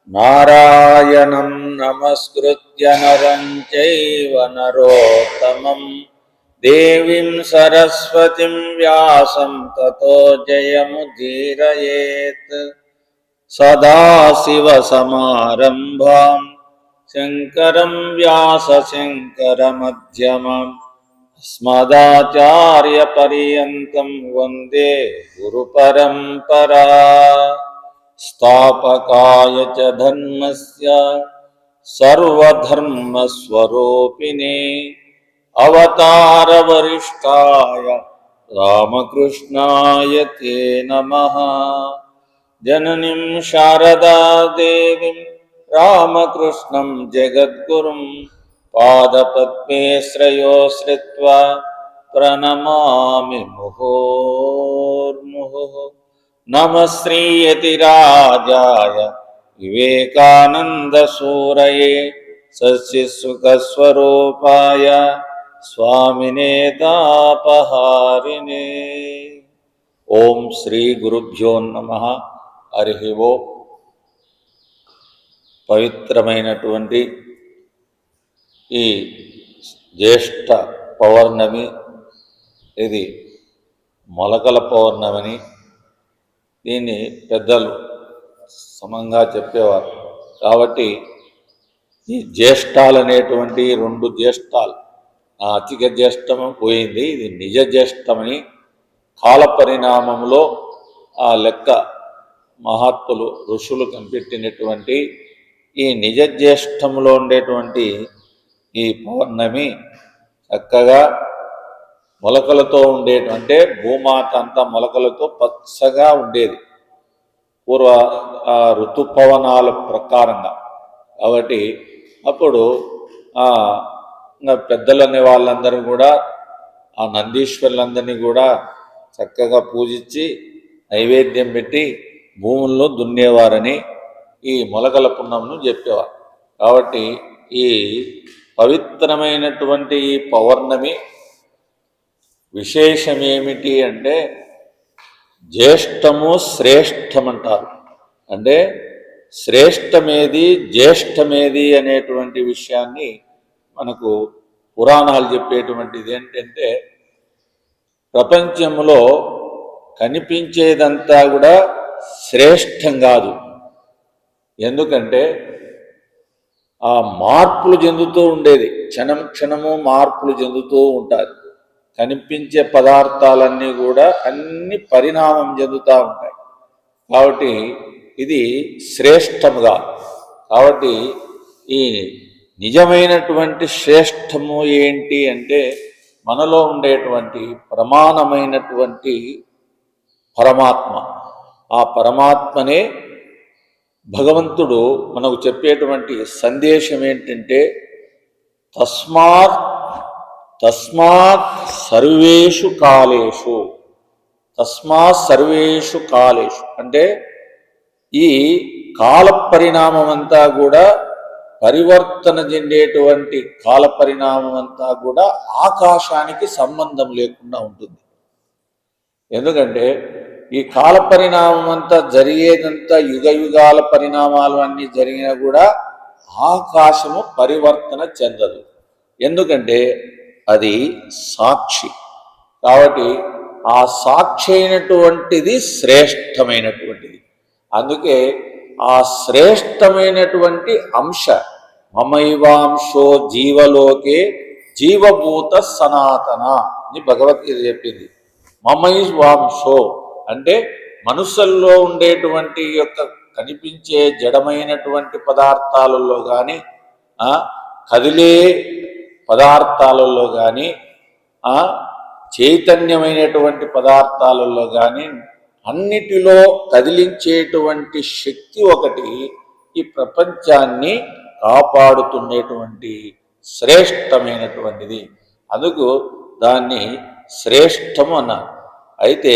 నారాయణం నమస్కృత్య నరం చైవ నరోత్తమం దేవీం సరస్వతిం వ్యాసం తతో జయముదీరయేత్. సదాశివసమారంభాం శంకరం వ్యాసశంకరమధ్యమాం అస్మదాచార్యపర్యంతం వందే గురుపరంపరా. స్థాపకాయ చ ధర్మస్య సర్వధర్మస్వరూపిణే అవతారవరిష్ఠాయ రామకృష్ణాయ తే నమః. జననీం శారదా దేవీం రామకృష్ణం జగద్గురుం పాదపద్మే శ్రేయోశ్రిత్వా ప్రణమామి ముహోర్ముహుః. నమః శ్రీయతిరాజాయ వివేకానందసూరయే సస్యసుఖస్వరూపాయ స్వామినే తాపహారిణే. ఓం శ్రీ గురుభ్యో నమః. హరి ఓం. పవిత్రమైనటువంటి ఈ జ్యేష్ఠ పౌర్ణమి, ఇది మొలకల పౌర్ణమిని దీన్ని పెద్దలు సమంగా చెప్పేవారు. కాబట్టి ఈ జ్యేష్ఠాలు అనేటువంటి రెండు జ్యేష్ఠాలు, ఆ అధిక జ్యేష్టము పోయింది, ఇది నిజ జ్యేష్టమని కాల పరిణామంలో ఆ లెక్క మహాత్ములు ఋషులు కనిపెట్టినటువంటి ఈ నిజ జ్యేష్టంలో ఉండేటువంటి ఈ పౌర్ణమి చక్కగా మొలకలతో అంటే భూమాత అంతా మొలకలతో పచ్చగా ఉండేది పూర్వ ఋతుపవనాల ప్రకారంగా. కాబట్టి అప్పుడు పెద్దలనే వాళ్ళందరూ కూడా ఆ నందీశ్వరులందరినీ కూడా చక్కగా పూజించి నైవేద్యం పెట్టి భూముల్లో దున్నేవారని ఈ మొలకల పున్నమును చెప్పేవారు. కాబట్టి ఈ పవిత్రమైనటువంటి ఈ పౌర్ణమి విశేషమేమిటి అంటే జ్యేష్టము శ్రేష్టమంటారు. అంటే శ్రేష్టమేది జ్యేష్టమేది అనేటువంటి విషయాన్ని మనకు పురాణాలు చెప్పేటువంటిది ఏంటంటే, ప్రపంచంలో కనిపించేదంతా కూడా శ్రేష్టం కాదు. ఎందుకంటే ఆ మార్పులు చెందుతూ ఉండేది, క్షణం క్షణము మార్పులు చెందుతూ ఉంటాయి. కనిపించే పదార్థాలన్నీ కూడా అన్ని పరిణామం చెందుతూ ఉంటాయి. కాబట్టి ఇది శ్రేష్టముగా, కాబట్టి ఈ నిజమైనటువంటి శ్రేష్టము ఏంటి అంటే మనలో ఉండేటువంటి ప్రమాణమైనటువంటి పరమాత్మ. ఆ పరమాత్మనే భగవంతుడు మనకు చెప్పేటువంటి సందేశం ఏంటంటే తస్మాత్ సర్వేషు కాలేషు. తస్మాత్ సర్వేషు కాలేషు అంటే ఈ కాల పరిణామం అంతా కూడా పరివర్తన చెందేటువంటి కాల పరిణామం అంతా కూడా ఆకాశానికి సంబంధం లేకుండా ఉంటుంది. ఎందుకంటే ఈ కాల పరిణామం అంతా జరిగేదంతా యుగ యుగాల పరిణామాలు అన్నీ జరిగినా కూడా ఆకాశము పరివర్తన చెందదు. ఎందుకంటే అది సాక్షి. కాబట్టి ఆ సాక్షి అయినటువంటిది శ్రేష్టమైనటువంటిది. అందుకే ఆ శ్రేష్టమైనటువంటి అంశ మమైవాంశో జీవలోకే జీవభూత సనాతన అని భగవద్గీత చెప్పింది. మమైవాంశో అంటే మనుషుల్లో ఉండేటువంటి యొక్క కనిపించే జడమైనటువంటి పదార్థాలలో కానీ కదిలే పదార్థాలలో కానీ చైతన్యమైనటువంటి పదార్థాలలో కానీ అన్నిటిలో కదిలించేటువంటి శక్తి ఒకటి ఈ ప్రపంచాన్ని కాపాడుతున్నటువంటి శ్రేష్టమైనటువంటిది. అందుకు దాన్ని శ్రేష్టము అన్నారు. అయితే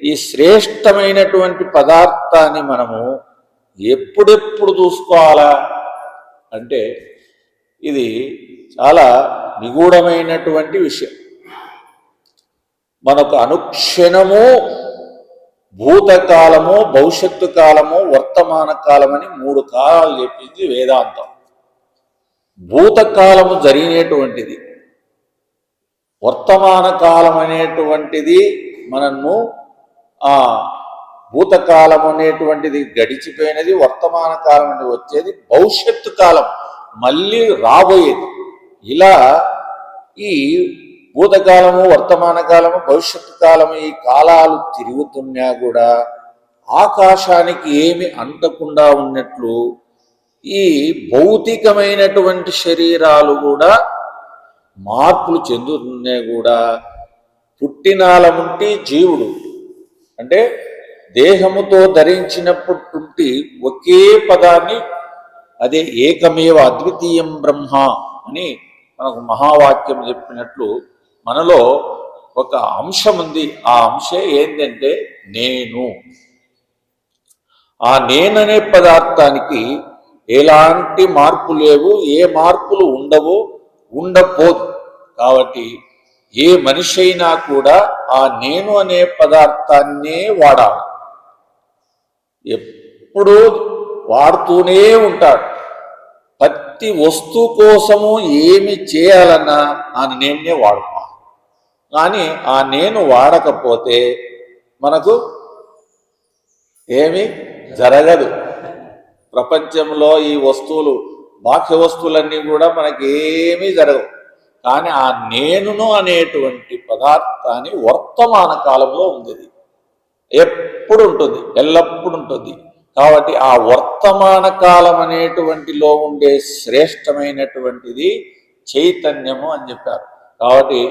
ఈ శ్రేష్టమైనటువంటి పదార్థాన్ని మనము ఎప్పుడెప్పుడు చూసుకోవాలా అంటే ఇది చాలా నిగూఢమైనటువంటి విషయం. మనకు అనుక్షణము భూతకాలము, భవిష్యత్తు కాలము, వర్తమాన కాలమని 3 కాలాలు చెప్పింది వేదాంతం. భూతకాలము జరిగినటువంటిది, వర్తమాన కాలం అనేటువంటిది మనము భూతకాలం అనేటువంటిది గడిచిపోయినది, వర్తమాన కాలం అనేది వచ్చేది, భవిష్యత్తు కాలం మళ్ళీ రాబోయేది. ఇలా ఈ భూతకాలము, వర్తమాన కాలము, భవిష్యత్తు కాలము ఈ కాలాలు తిరుగుతున్నా కూడా ఆకాశానికి ఏమి అంటకుండా ఉన్నట్లు ఈ భౌతికమైనటువంటి శరీరాలు కూడా మార్పులు చెందుతున్నా కూడా పుట్టినాలముంటి జీవుడు అంటే దేహముతో ధరించినప్పుడు ఒకే పదాన్ని, అదే ఏకమేవ అద్వితీయం బ్రహ్మ అని మనకు మహావాక్యం చెప్పినట్లు మనలో ఒక అంశం ఉంది. ఆ అంశం ఏంటంటే నేను. ఆ నేననే పదార్థానికి ఎలాంటి మార్పు లేవు, ఏ మార్పులు ఉండవు, ఉండపోదు. కాబట్టి ఏ మనిషి అయినా కూడా ఆ నేను అనే పదార్థాన్నే వాడాలి, ఎప్పుడూ వాడుతూనే ఉంటాడు. ప్రతి వస్తువు కోసము ఏమి చేయాలన్నా ఆ నేనే వాడుకోవాలి. కానీ ఆ నేను వాడకపోతే మనకు ఏమి జరగదు. ప్రపంచంలో ఈ వస్తువులు, బాహ్య వస్తువులన్నీ కూడా మనకి ఏమీ జరగవు. కానీ ఆ నేనును అనేటువంటి పదార్థాన్ని వర్తమాన కాలంలో ఉంది, ఎప్పుడు ఉంటుంది, ఎల్లప్పుడు ఉంటుంది. కాబట్టి ఆ వర్తమాన కాలం అనేటువంటిలో ఉండే శ్రేష్టమైనటువంటిది చైతన్యము అని చెప్పారు. కాబట్టి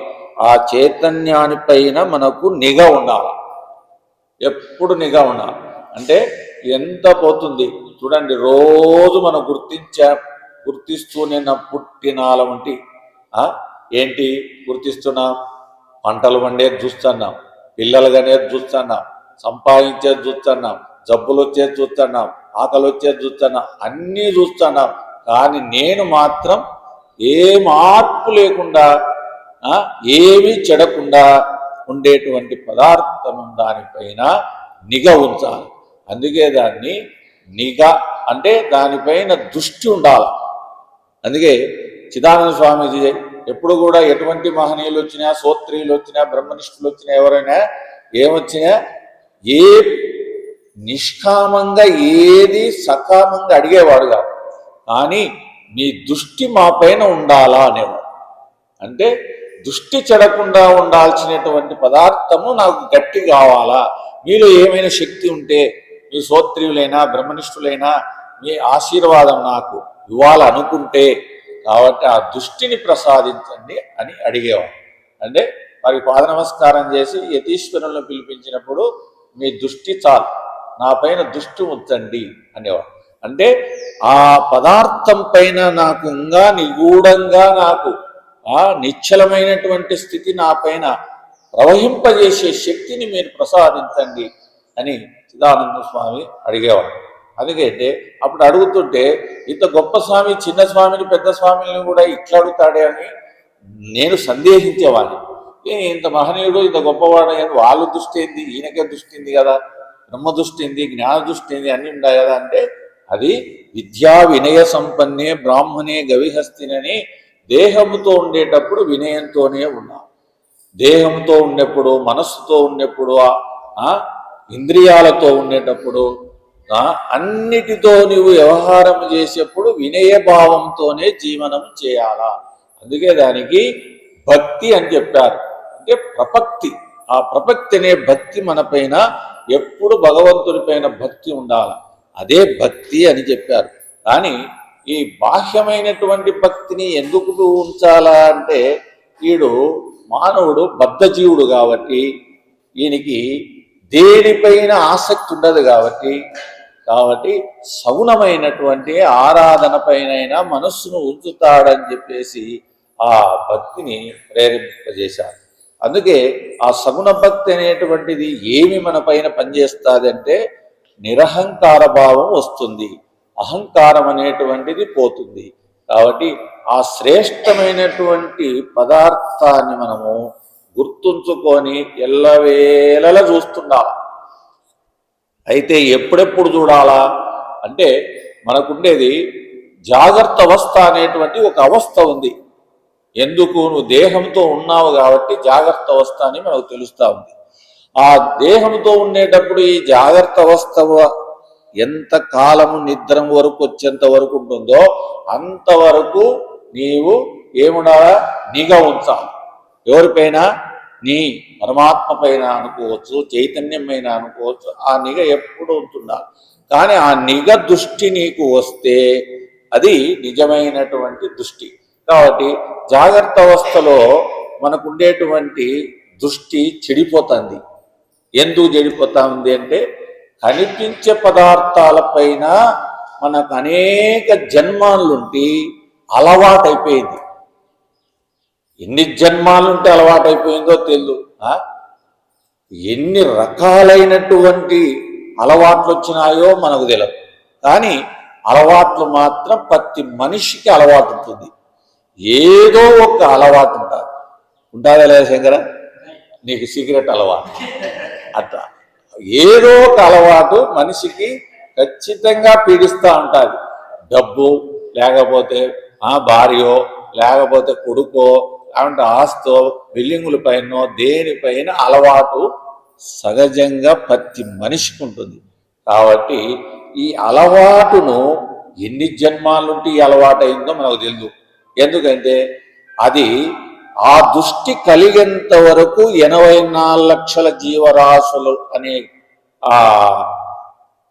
ఆ చైతన్యానిపైన మనకు నిఘా ఉండాలి, ఎప్పుడు నిఘా ఉండాలి. అంటే ఎంత పోతుంది చూడండి, రోజు మనం గుర్తిస్తూనే పుట్టినాల వంటి ఏంటి గుర్తిస్తున్నాం, పంటలు పండేది చూస్తున్నాం, పిల్లలు కనేది చూస్తున్నాం, సంపాదించేది చూస్తున్నాం, జబ్బులు వచ్చేది చూస్తున్నాం, ఆకలి వచ్చేది చూస్తున్నాం, అన్నీ చూస్తున్నాం. కానీ నేను మాత్రం ఏ మార్పు లేకుండా, ఏమీ చెడకుండా ఉండేటువంటి పదార్థం దానిపైన నిఘా ఉంచాలి. అందుకే దాన్ని నిఘా అంటే దానిపైన దృష్టి ఉండాలి. అందుకే చిదానంద స్వామీజీ ఎప్పుడు కూడా ఎటువంటి మహనీయులు వచ్చినా, సోత్రీయులు వచ్చినా, బ్రహ్మనిష్ఠులు వచ్చినా, ఎవరైనా ఏమొచ్చినా ఏ నిష్కామంగా ఏది సకామంగా అడిగేవాడు కాదు. కానీ మీ దృష్టి మా పైన ఉండాలా అనేవాడు. అంటే దృష్టి చెడకుండా ఉండాల్సినటువంటి పదార్థము నాకు గట్టి కావాలా. మీలో ఏమైనా శక్తి ఉంటే, మీ సోత్రీయులైనా బ్రహ్మనిష్ఠులైనా మీ ఆశీర్వాదం నాకు ఇవ్వాలనుకుంటే, కాబట్టి ఆ దృష్టిని ప్రసాదించండి అని అడిగేవాడు. అంటే వారి పాద నమస్కారం చేసి యతీశ్వరులను పిలిపించినప్పుడు మీ దృష్టి చాలు, నా పైన దృష్టి ఉంచండి అనేవాడు. అంటే ఆ పదార్థం పైన నాకు ఇంకా నిగూఢంగా నాకు నిశ్చలమైనటువంటి స్థితి నా పైన ప్రవహింపజేసే శక్తిని మీరు ప్రసాదించండి అని చిదానంద స్వామి అడిగేవాడు. అందుకంటే అప్పుడు అడుగుతుంటే ఇంత గొప్ప స్వామి చిన్న స్వామిని, పెద్ద స్వామిని కూడా ఇట్లా అడుగుతాడే అని నేను సందేహించేవాడిని. ఇంత మహనీయుడు, ఇంత గొప్పవాడు, వాళ్ళ దృష్టి ఏంది, ఈయనకే దృష్టి ఉంది కదా, బ్రహ్మ దృష్టి ఏంది, జ్ఞాన దృష్టి ఏంది, అన్నీ ఉన్నాయి కదా. అంటే అది విద్యా వినయ సంపన్నే బ్రాహ్మణే గవిహస్తినని దేహముతో ఉండేటప్పుడు వినయంతోనే ఉన్నాం, దేహంతో ఉన్నప్పుడు, మనస్సుతో ఉన్నప్పుడు, ఇంద్రియాలతో ఉండేటప్పుడు, అన్నిటితో నీవు వ్యవహారం చేసేప్పుడు వినయ భావంతోనే జీవనం చేయాలా. అందుకే దానికి భక్తి అని చెప్పారు. అంటే ప్రపక్తి, ఆ ప్రపక్తి అనే భక్తి మన పైన ఎప్పుడు భగవంతుని పైన భక్తి ఉండాలి, అదే భక్తి అని చెప్పారు. కానీ ఈ బాహ్యమైనటువంటి భక్తిని ఎందుకు ఉంచాలా అంటే, వీడు మానవుడు బద్ధజీవుడు కాబట్టి ఈయనకి దేనిపైన ఆసక్తి ఉండదు. కాబట్టి సగుణమైనటువంటి ఆరాధన పైన మనస్సును ఉంచుతాడని చెప్పేసి ఆ భక్తిని ప్రేరేపింపజేశారు. అందుకే ఆ సగుణ భక్తి అనేటువంటిది ఏమి మన పైన పనిచేస్తుంది అంటే, నిరహంకార భావం వస్తుంది, అహంకారం అనేటువంటిది పోతుంది. కాబట్టి ఆ శ్రేష్టమైనటువంటి పదార్థాన్ని మనము గుర్తుంచుకొని ఎల్లవేళలా చూస్తుండాలి. అయితే ఎప్పుడెప్పుడు చూడాలా అంటే మనకుండేది జాగ్రత్త అవస్థ అనేటువంటి ఒక అవస్థ ఉంది. ఎందుకు? నువ్వు దేహంతో ఉన్నావు కాబట్టి జాగ్రత్త అవస్థ అని మనకు తెలుస్తూ ఉంది. ఆ దేహంతో ఉండేటప్పుడు ఈ జాగ్రత్త అవస్థ ఎంత కాలము నిద్ర వరకు వచ్చేంత వరకు ఉంటుందో అంతవరకు నీవు ఏముండాలా? నిఘా ఉంచాలి. ఎవరిపైన? నీ పరమాత్మ పైన అనుకోవచ్చు, చైతన్యం పైన అనుకోవచ్చు. ఆ నిఘా ఎప్పుడు ఉంటుండాలి. కానీ ఆ నిఘా దృష్టి నీకు వస్తే అది నిజమైనటువంటి దృష్టి. కాబట్టి జాగ్రత్త అవస్థలో మనకు ఉండేటువంటి దృష్టి చెడిపోతుంది. ఎందుకు చెడిపోతా ఉంది అంటే కనిపించే పదార్థాలపైన మనకు అనేక జన్మాలుంటి అలవాటైపోయింది. ఎన్ని జన్మాలుంటే అలవాటైపోయిందో తెలియదు. ఎన్ని రకాలైనటువంటి అలవాట్లు వచ్చినాయో మనకు తెలియదు. కానీ అలవాట్లు మాత్రం ప్రతి మనిషికి అలవాటు ఉంటుంది. ఏదో ఒక అలవాటు ఉంటుంది. ఉంటుందా లేదా శంకర? నీకు సిగరెట్ అలవాటు అట్లా ఏదో ఒక అలవాటు మనిషికి ఖచ్చితంగా పీడిస్తూ ఉంటుంది. డబ్బు లేకపోతే భార్యో లేకపోతే కొడుకో లేకుంటే ఆస్తో బిల్డింగుల పైన దేనిపైన అలవాటు సహజంగా ప్రతి మనిషికి ఉంటుంది. కాబట్టి ఈ అలవాటును ఎన్ని జన్మాలుంటే ఈ అలవాటు అయిందో మనకు తెలియదు. ఎందుకంటే అది ఆ దృష్టి కలిగేంత వరకు 84 లక్షల జీవరాశులు అనే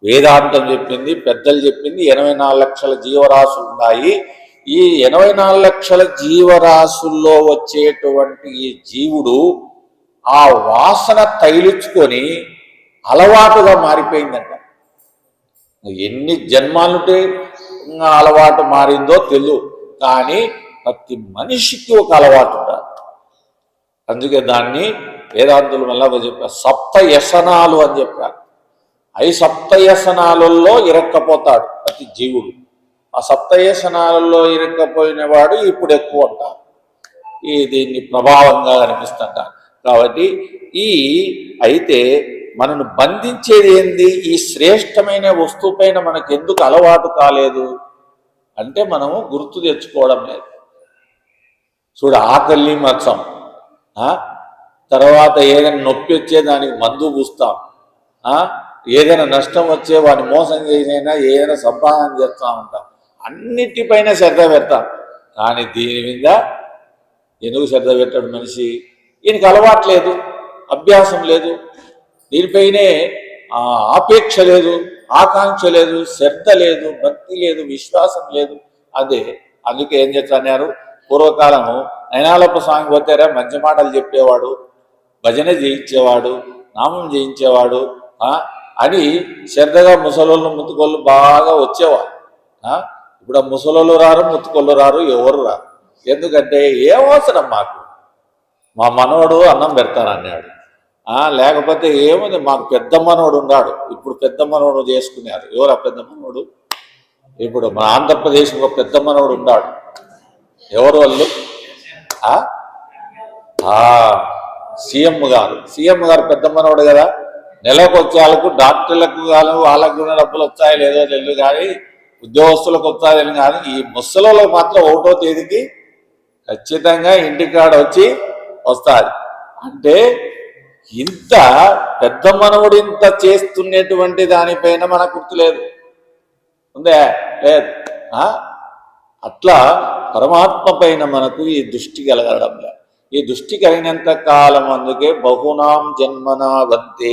వేదాంతం చెప్పింది, పెద్దలు చెప్పింది 84 లక్షల జీవరాశులు ఉన్నాయి. ఈ 84 లక్షల జీవరాశుల్లో వచ్చేటువంటి ఈ జీవుడు ఆ వాసన తైలించుకొని అలవాటుగా మారిపోయిందంట. ఎన్ని జన్మాలుంటే అలవాటు మారిందో తెలియదు. కానీ ప్రతి మనిషికి ఒక అలవాటు ఉంటుంది. అందుకే దాన్ని వేదాంతులు మళ్ళా చెప్పారు, సప్త వ్యసనాలు అని చెప్పారు. 5 సప్త వ్యసనాలలో ఇరక్కపోతాడు ప్రతి జీవుడు. ఆ సప్త వ్యసనాలలో ఇరక్కపోయిన వాడు ఇప్పుడు ఎక్కువ ఉంటారు. దీన్ని ప్రభావంగా కనిపిస్తుంటారు. కాబట్టి అయితే మనను బంధించేది ఏంది? ఈ శ్రేష్టమైన వస్తువు పైన మనకు ఎందుకు అలవాటు కాలేదు అంటే మనము గుర్తు తెచ్చుకోవడం లేదు. చూడు, ఆకలి మత్సం, తర్వాత ఏదైనా నొప్పి వచ్చే దానికి మందు పూస్తాం, ఏదైనా నష్టం వచ్చే వాడిని మోసం చేసైనా ఏదైనా సంపాదన చేస్తూ ఉంటాం. అన్నిటిపైన శ్రద్ధ పెడతాం. కానీ దీని మీద ఎందుకు శ్రద్ధ పెట్టాడు మనిషి? ఈయనకి అలవాటు లేదు, అభ్యాసం లేదు, దీనిపైనే ఆపేక్ష లేదు, ఆకాంక్ష లేదు, శ్రద్ధ లేదు, భక్తి లేదు, విశ్వాసం లేదు. అందుకే ఏం చేస్తున్నారు? పూర్వకాలము నయనాలప్ప స్వామి పోతారా మంచి మాటలు చెప్పేవాడు, భజన చేయించేవాడు, నామం చేయించేవాడు అని శ్రద్ధగా ముసలోళ్ళు ముత్తుకోళ్ళు బాగా వచ్చేవాడు. ఇప్పుడు ఆ ముసలోళ్ళు రారు, ముత్తుకోళ్ళు రారు, ఎవరు రారు. ఎందుకంటే ఏమవసరం మాకు, మా మనవడు అన్నం పెడతానన్నాడు. లేకపోతే ఏముంది, మాకు పెద్ద మనవడు ఉన్నాడు. ఇప్పుడు పెద్ద మనవడు చేసుకున్నారు. ఎవరు ఆ పెద్ద మనవడు? ఇప్పుడు మన ఆంధ్రప్రదేశ్ ఒక పెద్ద మనవడు ఉన్నాడు. ఎవరు వాళ్ళు? సీఎం గారు పెద్ద మనవడు కదా. నెలకు వచ్చే వాళ్ళకు, డాక్టర్లకు కానీ వాళ్ళకు కూడా డబ్బులు వచ్చాయో లేదో తెలియదు, కానీ ఉద్యోగస్తులకు వచ్చాయని కానీ ఈ ముసలలో మాత్రం 1వ తేదీకి ఖచ్చితంగా ఇంటికాడ వచ్చి వస్తుంది. అంటే ఇంత పెద్ద మనవుడు ఇంత చేస్తున్నటువంటి దానిపైన మనకు గుర్తులేదు, ఉందే? లేదు. అట్లా పరమాత్మ పైన మనకు ఈ దృష్టి కలగడం లేదు. ఈ దృష్టి కలిగినంత కాలం అందుకే బహునాం జన్మనా వంతే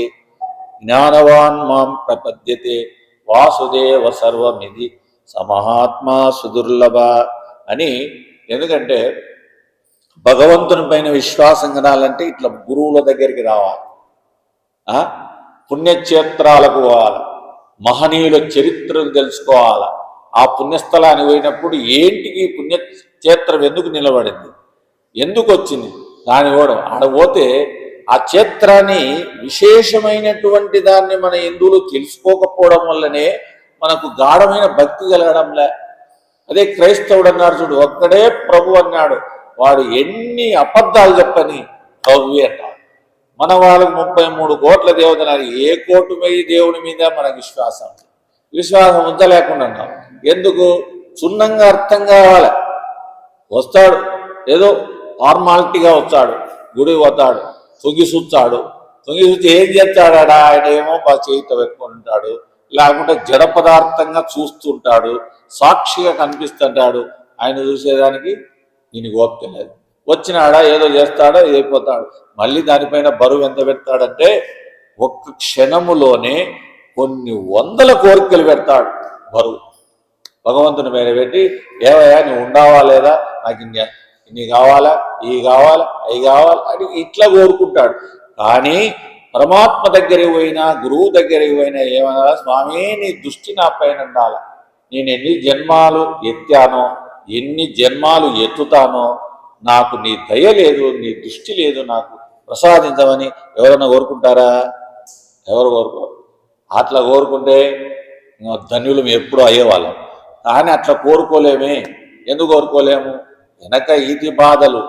జ్ఞానవాన్ మాం ప్రపద్యతే వాసుదేవ సర్వమిది సమహాత్మా సుదుర్లభ అని. ఎందుకంటే భగవంతుని పైన విశ్వాసం కనాలంటే ఇట్లా గురువుల దగ్గరికి రావాలి, పుణ్యక్షేత్రాలకు పోవాలి, మహనీయుల చరిత్రలు తెలుసుకోవాలి. ఆ పుణ్యస్థలానికి పోయినప్పుడు ఏంటికి పుణ్యక్షేత్రం ఎందుకు నిలబడింది, ఎందుకు వచ్చింది దాని కూడా ఆడ పోతే ఆ క్షేత్రాన్ని విశేషమైనటువంటి దాన్ని మన హిందువులు తెలుసుకోకపోవడం వల్లనే మనకు గాఢమైన భక్తి కలగడంలే. అదే క్రైస్తవుడు అన్నాడు చూడు, ఒక్కడే ప్రభు అన్నాడు, వాడు ఎన్ని అబద్ధాలు చెప్పని ప్రభు అన్నాడు. మన వాళ్ళకు 33 కోట్ల దేవతలు. ఏ కోటి వెయ్యి దేవుని మీద మనకు విశ్వాసం ఉంచలేకుండా ఉన్నాం. ఎందుకు? క్షుణ్ణంగా అర్థం కావాలి. వస్తాడు, ఏదో ఫార్మాలిటీగా వచ్చాడు, గుడి వస్తాడు, తొంగిసూచాడు. తొంగిసూచి ఏం చేస్తాడా? ఆయన ఏమో చేయితో పెట్టుకొని ఉంటాడు, లేకుంటే జడ పదార్థంగా చూస్తుంటాడు, సాక్షిగా కనిపిస్తుంటాడు. ఆయన చూసేదానికి ఈయనకి ఓపిక లేదు. వచ్చినాడా ఏదో చేస్తాడో అయిపోతాడు. మళ్ళీ దానిపైన బరువు ఎంత పెడతాడంటే ఒక్క క్షణములోనే కొన్ని వందల కోరికలు పెడతాడు బరువు భగవంతుని మీద పెట్టి. ఏవయ్యా నువ్వు ఉండవా లేదా, నాకు ఇన్ని కావాలా, ఇవి కావాలా, అవి కావాలి అని ఇట్లా కోరుకుంటాడు. కానీ పరమాత్మ దగ్గరికి పోయినా, గురువు దగ్గరికి పోయినా ఏమన్నా, స్వామి నీ దృష్టి నా పైన ఉండాలా, నేను ఎన్ని జన్మాలు ఎత్తానో, ఎన్ని జన్మాలు ఎత్తుతానో, నాకు నీ దయ లేదు, నీ దృష్టి లేదు, నాకు ప్రసాదించమని ఎవరైనా కోరుకుంటారా? ఎవరు కోరుకోరు. అట్లా కోరుకుంటే ధన్యులు ఎప్పుడూ అయ్యేవాళ్ళం. కానీ అట్లా కోరుకోలేమే. ఎందుకు కోరుకోలేము? వెనక ఈతి బాధలు,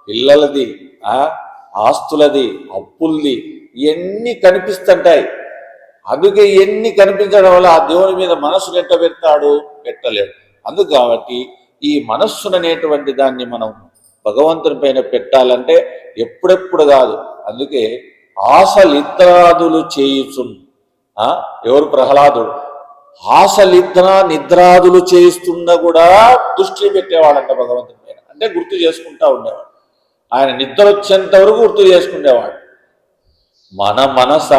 పిల్లలది, ఆస్తులది, అప్పులది, ఇవన్నీ కనిపిస్తుంటాయి. అందుకే ఇవన్నీ కనిపించడం వల్ల ఆ దేవుని మీద మనస్సును ఎట్ట పెడతాడు? పెట్టలేడు. అందుకు కాబట్టి ఈ మనస్సును అనేటువంటి దాన్ని మనం భగవంతుని పైన పెట్టాలంటే ఎప్పుడెప్పుడు కాదు. అందుకే ఆశలిత్రాదులు చేయుచున్, ఎవరు? ప్రహ్లాదుడు. నిద్రాదులు చేయిస్తున్నా కూడా దృష్టి పెట్టేవాడంట భగవంతుని పైన. అంటే గుర్తు చేసుకుంటా ఉండేవాడు. ఆయన నిద్ర వచ్చేంత వరకు గుర్తు చేసుకునేవాడు. మన మనస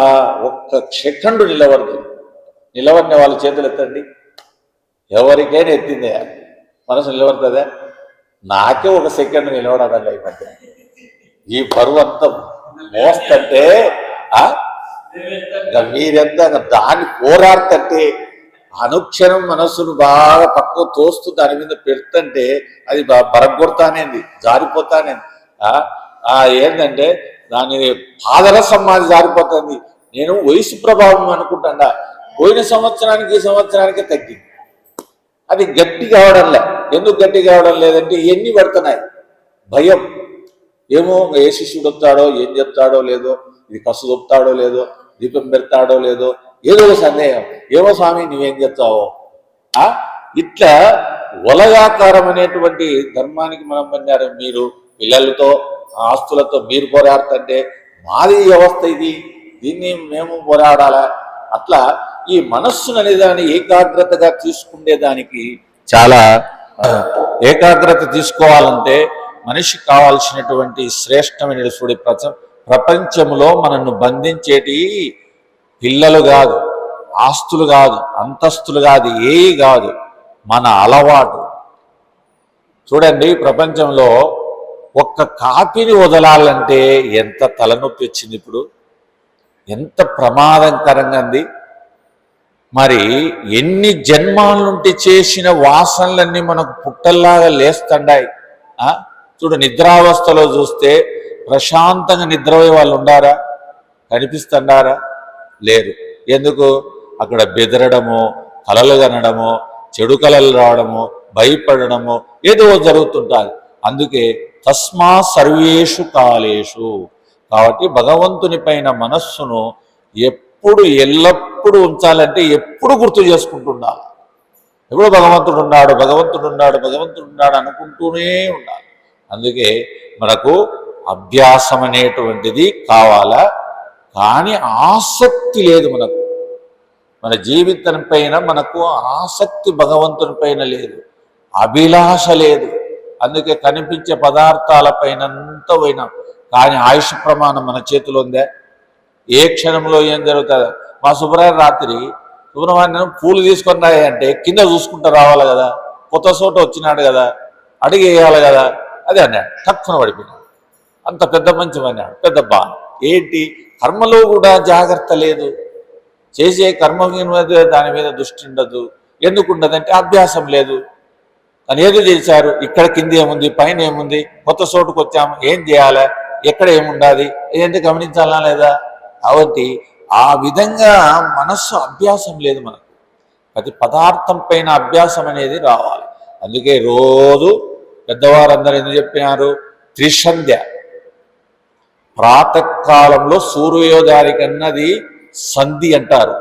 ఒక్క సెకండు నిలవడిన వాళ్ళ చేతులు ఎత్తండి. ఎవరికైనా ఎత్తిందే మనసు నిలబడుతుందా? నాకే ఒక సెకండ్ నిలబడాలి. ఈ మధ్య ఈ బరువు అంతా మోస్తంటే మీరెంత దాన్ని పోరాడుతుంటే అనుక్షణం మనస్సును బాగా పక్కకు తోస్తూ దాని మీద పెడుతుంటే అది బరగొడతానేది, జారిపోతానేది. ఏంటంటే దాని పాదరసం మాది జారిపోతుంది. నేను వయసు ప్రభావం అనుకుంటాడా, పోయిన సంవత్సరానికి ఈ సంవత్సరానికి తగ్గింది. అది గట్టి కావడంలే. ఎందుకు గట్టి కావడం లేదంటే ఇవన్నీ పడుతున్నాయి. భయం, ఏమో ఏ శిష్యుడు వస్తాడో, ఏం చెప్తాడో లేదో, ఇది కసు దొప్పుతాడో లేదో, దీపం పెడతాడో లేదో, ఏదో సందేహం. ఏమో స్వామి నువ్వేం చెప్తావో. ఇట్లా వలయాకారం అనేటువంటి ధర్మానికి మనం పొందారు. మీరు పిల్లలతో, ఆస్తులతో మీరు పోరాడుతుంటే మాది వ్యవస్థ ఇది, దీన్ని మేము పోరాడాలా. అట్లా ఈ మనస్సును అనేదాన్ని ఏకాగ్రతగా తీసుకునేదానికి చాలా ఏకాగ్రత తీసుకోవాలంటే మనిషికి కావాల్సినటువంటి శ్రేష్టమైన చూడే ప్రపంచంలో మనల్ని బంధించేటి పిల్లలు కాదు, ఆస్తులు కాదు, అంతస్తులు కాదు, ఏవి కాదు, మన అలవాటు. చూడండి, ప్రపంచంలో ఒక్క కాపీని వదలాలంటే ఎంత తలనొప్పి వచ్చింది. ఇప్పుడు ఎంత ప్రమాదకరంగా ఉంది. మరి ఎన్ని జన్మాల నుండి చేసిన వాసనలన్నీ మనకు పుట్టల్లాగా లేస్తుండాయి. చూడు, నిద్రావస్థలో చూస్తే ప్రశాంతంగా నిద్రపోయే వాళ్ళు ఉండారా? కనిపిస్తుండారా? లేరు. ఎందుకు? అక్కడ బెదరడము, కలలు కనడము, చెడు కలలు రావడము, భయపడడము ఏదో జరుగుతుంటుంది. అందుకే తస్మా సర్వేషు కాలేషు. కాబట్టి భగవంతుని పైన మనస్సును ఎప్పుడు ఎల్లప్పుడూ ఉంచాలంటే ఎప్పుడు గుర్తు చేసుకుంటుండాలి. ఎప్పుడు భగవంతుడు ఉన్నాడు, భగవంతుడు ఉన్నాడు, భగవంతుడు ఉన్నాడు అనుకుంటూనే ఉండాలి. అందుకే మనకు అభ్యాసం అనేటువంటిది కావాలా. కానీ ఆసక్తి లేదు మనకు. మన జీవితం పైన మనకు ఆసక్తి భగవంతుని పైన లేదు, అభిలాష లేదు. అందుకే కనిపించే పదార్థాల పైన అంతా పోయినాం. కానీ ఆయుష్ ప్రమాణం మన చేతిలో ఉందే. ఏ క్షణంలో ఏం జరుగుతుందో. మా సుబ్రహ్మణ్యం పూలు తీసుకొని అంటే కింద చూసుకుంటూ రావాలి కదా, కొత్త చోట వచ్చినాడు కదా, అడిగి వేయాలి కదా. అదే అన్నాడు, తక్కువ పడిపోయినాడు. అంత పెద్ద మంచి అన్నాడు, పెద్ద బాగా. ఏంటి? కర్మలో కూడా జాగ్రత్త లేదు. చేసే కర్మ మీద దాని మీద దృష్టి ఉండదు. ఎందుకు ఉండదంటే అభ్యాసం లేదు. అని ఏదో చేశారు, ఇక్కడ కింద ఏముంది, పైన ఏముంది, కొత్త చోటుకు వచ్చాము, ఏం చేయాలి, ఎక్కడ ఏముండాలి, ఏంటి గమనించాలా లేదా? కాబట్టి ఆ విధంగా మనస్సు అభ్యాసం లేదు మనకు. ప్రతి పదార్థం పైన అభ్యాసం అనేది రావాలి. అందుకే రోజు పెద్దవారందరూ ఎందుకు చెప్పినారు? త్రిసంధ్య. ప్రాతకాలంలో సూర్యోదయానికన్నది సంధి అంటారు.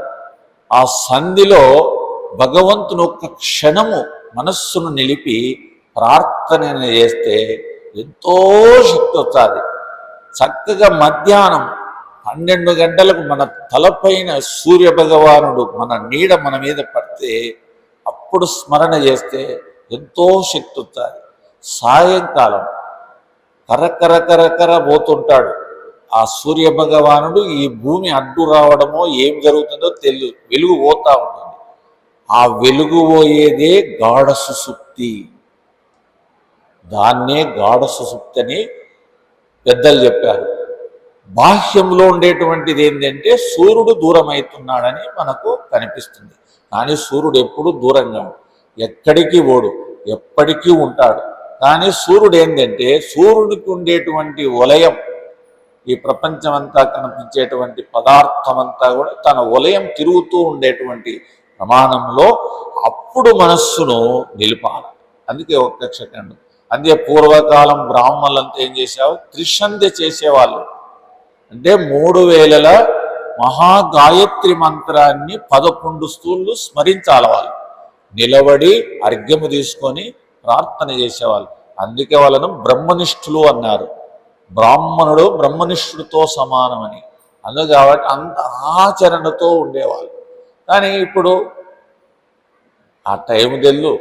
ఆ సంధిలో భగవంతుని ఒక్క క్షణము మనస్సును నిలిపి ప్రార్థన చేస్తే ఎంతో శక్తి వస్తుంది. చక్కగా మధ్యాహ్నం 12 గంటలకు మన తలపైన సూర్య భగవానుడు మన నీడ మన మీద పడితే అప్పుడు స్మరణ చేస్తే ఎంతో శక్తి వస్తుంది. సాయంకాలం కరకర పోతుంటాడు ఆ సూర్య భగవానుడు. ఈ భూమి అడ్డు రావడమో ఏం జరుగుతుందో తెలియదు, వెలుగు పోతా ఉంటుంది. ఆ వెలుగు పోయేదే గాఢ సుషుప్తి. దాన్నే గాఢ సుషుప్తి అని పెద్దలు చెప్పారు. బాహ్యంలో ఉండేటువంటిది ఏంటంటే సూర్యుడు దూరం అవుతున్నాడని మనకు కనిపిస్తుంది. కానీ సూర్యుడు ఎప్పుడు దూరంగా ఎక్కడికి పోడు, ఎప్పటికీ ఉంటాడు. కానీ సూర్యుడు ఏంటంటే సూర్యుడికి ఉండేటువంటి వలయం, ఈ ప్రపంచమంతా కనిపించేటువంటి పదార్థమంతా కూడా తన వలయం తిరుగుతూ ఉండేటువంటి ప్రమాణంలో అప్పుడు మనస్సును నిలిపాలి. అందుకే ఒక్క సెకండ్. అందుకే పూర్వకాలం బ్రాహ్మణులంతా ఏం చేసేవారు, త్రిసంధ్య చేసేవాళ్ళు. అంటే 3000 మహాగాయత్రి మంత్రాన్ని 11 స్తూళ్ళు స్మరించాలి. వాళ్ళు నిలబడి అర్ఘ్యము తీసుకొని ప్రార్థన చేసేవాళ్ళు. అందుకే వాళ్ళను బ్రహ్మనిష్ఠులు అన్నారు. బ్రాహ్మణుడు బ్రహ్మనిష్ఠుడితో సమానమని. అందుకు కాబట్టి అంత ఆచరణతో ఉండేవాళ్ళు. కానీ ఇప్పుడు ఆ టైం తెల్లు,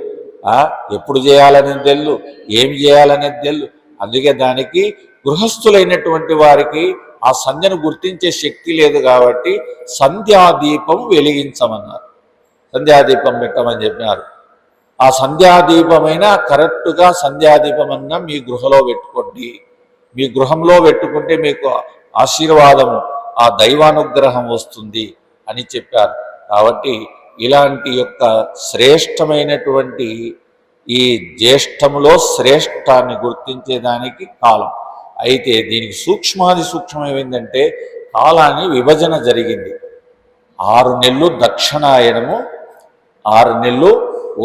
ఎప్పుడు చేయాలనేది తెల్లు, ఏమి చేయాలనేది తెల్లు. అందుకే దానికి గృహస్థులైనటువంటి వారికి ఆ సంధ్యను గుర్తించే శక్తి లేదు. కాబట్టి సంధ్యాదీపం వెలిగించమన్నారు, సంధ్యాదీపం పెట్టమని చెప్పినారు. ఆ సంధ్యాదీపమైనా కరెక్ట్గా సంధ్యాదీపం అన్నా మీ గృహలో పెట్టుకోండి. మీ గృహంలో పెట్టుకుంటే మీకు ఆశీర్వాదము, ఆ దైవానుగ్రహం వస్తుంది అని చెప్పారు. కాబట్టి ఇలాంటి యొక్క శ్రేష్టమైనటువంటి ఈ జ్యేష్టములో శ్రేష్టాన్ని గుర్తించేదానికి కాలం. అయితే దీనికి సూక్ష్మాది సూక్ష్మం ఏమైందంటే కాలాన్ని విభజన జరిగింది. 6 నెలలు దక్షిణాయనము, 6 నెలలు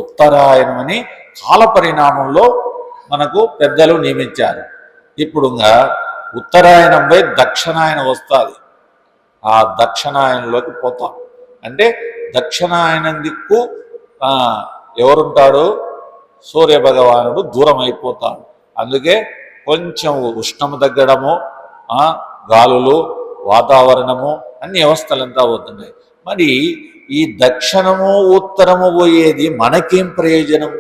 ఉత్తరాయణమని కాల పరిణామంలో మనకు పెద్దలు నియమించారు. ఇప్పుడు ఉత్తరాయణం పోయి దక్షిణాయనం వస్తుంది. ఆ దక్షిణాయనంలోకి పోతాం. అంటే దక్షిణాయనం దిక్కు ఎవరుంటాడు, సూర్య భగవానుడు దూరం అయిపోతాడు. అందుకే కొంచెం ఉష్ణము తగ్గడము, గాలులు, వాతావరణము అన్ని వ్యవస్థలంతా అవుతున్నాయి. మరి ఈ దక్షిణము ఉత్తరము పోయేది మనకేం ప్రయోజనం?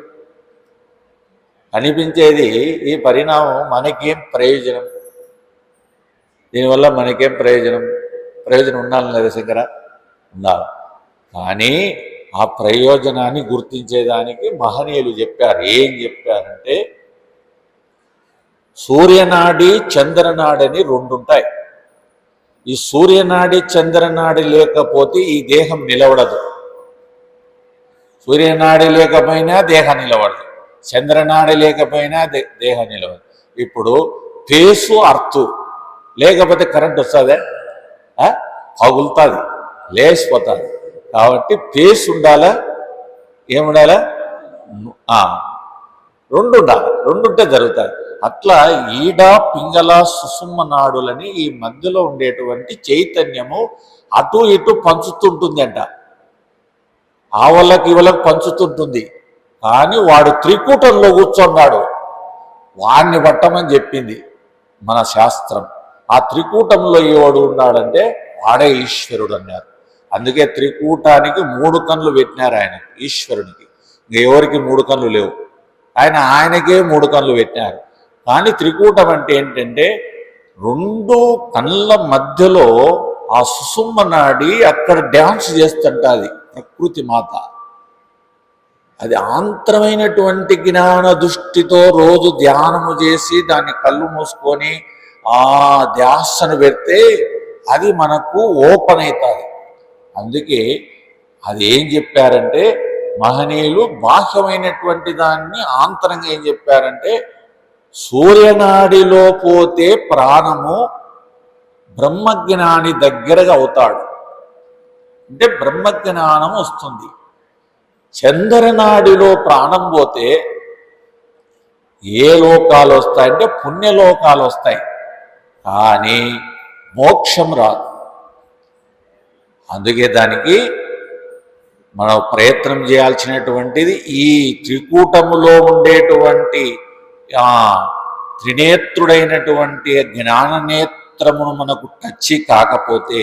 అనిపించేది ఈ పరిణామం మనకేం ప్రయోజనం? దీనివల్ల మనకేం ప్రయోజనం? ప్రయోజనం ఉండాలి కదా శంకర, ఉండాలి. కానీ ఆ ప్రయోజనాన్ని గుర్తించేదానికి మహనీయులు చెప్పారు. ఏం చెప్పారంటే సూర్యనాడి చంద్రనాడి అని 2 ఉంటాయి. ఈ సూర్యనాడి చంద్రనాడి లేకపోతే ఈ దేహం నిలబడదు. సూర్యనాడి లేకపోయినా దేహం నిలబడదు, చంద్రనాడి లేకపోయినా దేహం నిలబడదు. ఇప్పుడు ఫేసు అర్తు లేకపోతే కరెంట్ వస్తుంది, పగులుతుంది, లేచిపోతుంది. కాబట్టి ఫేస్ ఉండాలా, ఏముండాలా? 2 ఉండాలి. 2 ఉంటే జరుగుతాయి. అట్లా ఈడ పింగళ సుషుమ్న నాడులని ఈ మధ్యలో ఉండేటువంటి చైతన్యము అటు ఇటు పంచుతుంటుంది అంట. ఆ వాళ్ళకి ఇవాళకి పంచుతుంటుంది. కానీ వాడు త్రికూటంలో కూర్చున్నాడు, వాడిని పట్టమని చెప్పింది మన శాస్త్రం. ఆ త్రికూటంలో ఎవడు ఉన్నాడంటే వాడే ఈశ్వరుడు అన్నారు. అందుకే త్రికూటానికి 3 కన్నులు పెట్టినారు ఆయన, ఈశ్వరునికి. ఎవరికి 3 కన్నులు లేవు, ఆయనకే 3 కన్నులు పెట్టినారు. కానీ త్రికూటం అంటే ఏంటంటే 2 కళ్ళ మధ్యలో ఆ సుషుమ్న నాడి అక్కడ డ్యాన్స్ చేస్తుంటుంది ప్రకృతి మాత. అది ఆంతరమైనటువంటి జ్ఞాన దృష్టితో రోజు ధ్యానము చేసి దాన్ని కళ్ళు మూసుకొని ఆ ధ్యాసను పెడితే అది మనకు ఓపెన్ అవుతుంది. అందుకే అది ఏం చెప్పారంటే మహనీయులు బాహ్యమైనటువంటి దాన్ని ఆంతరంగా ఏం చెప్పారంటే సూర్యనాడిలో పోతే ప్రాణము బ్రహ్మజ్ఞాని దగ్గరగా అవుతాడు, అంటే బ్రహ్మజ్ఞానం వస్తుంది. చంద్రనాడిలో ప్రాణం పోతే ఏ లోకాలు వస్తాయంటే పుణ్యలోకాలు వస్తాయి. కానీ మోక్షం రాదు. అందుకే దానికి మనం ప్రయత్నం చేయాల్సినటువంటిది ఈ త్రికూటములో ఉండేటువంటి త్రినేత్రుడైనటువంటి జ్ఞాననేత్రమును మనకు టచ్చి కాకపోతే,